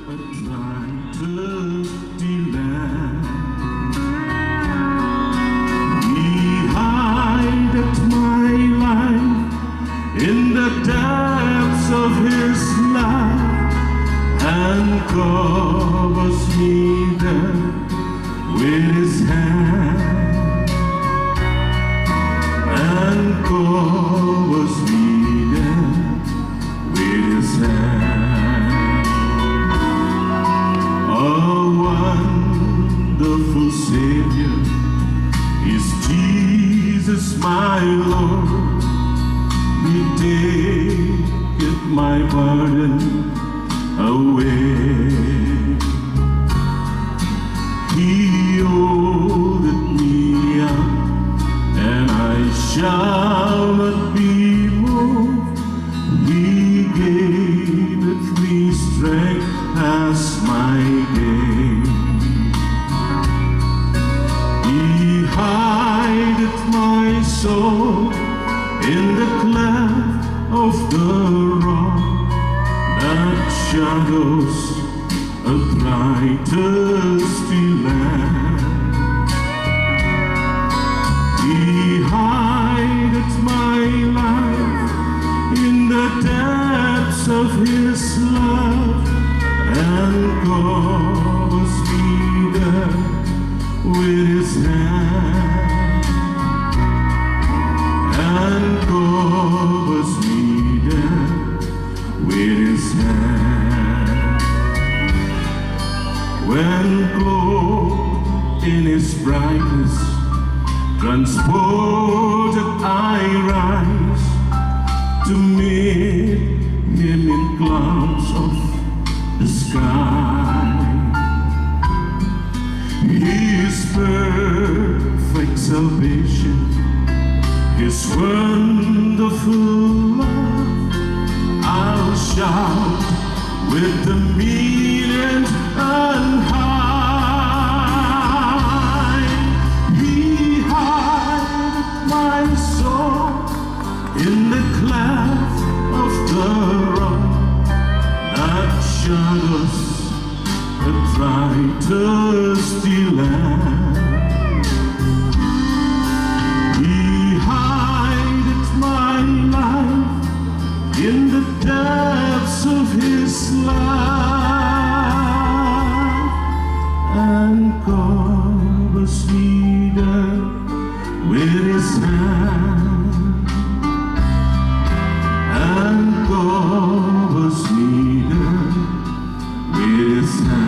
a traitor's delight. He hideth my life in the depths of His love and covers me there with His hand, and covers me there with His hand. A wonderful Savior is Jesus my Lord. He taketh my burden away. He holdeth me up, and I shall not be moved. He giveth me strength as my day. He hideth my soul in the cleft of the rock that shadows a dry, thirsty land. He hideth my life in the depths of His love and covers me there with His hand, and covers me there with His hand. When clothed in His brightness, transported I rise to meet Him in clouds of the sky. His perfect salvation, His wonderful love, I'll shout with the millions on high. He hideth my soul in the cleft of the rock that shadows a dry, thirsty land. He hideth my life in the depths of His love and covers me there with His hand, and covers me there with His hand.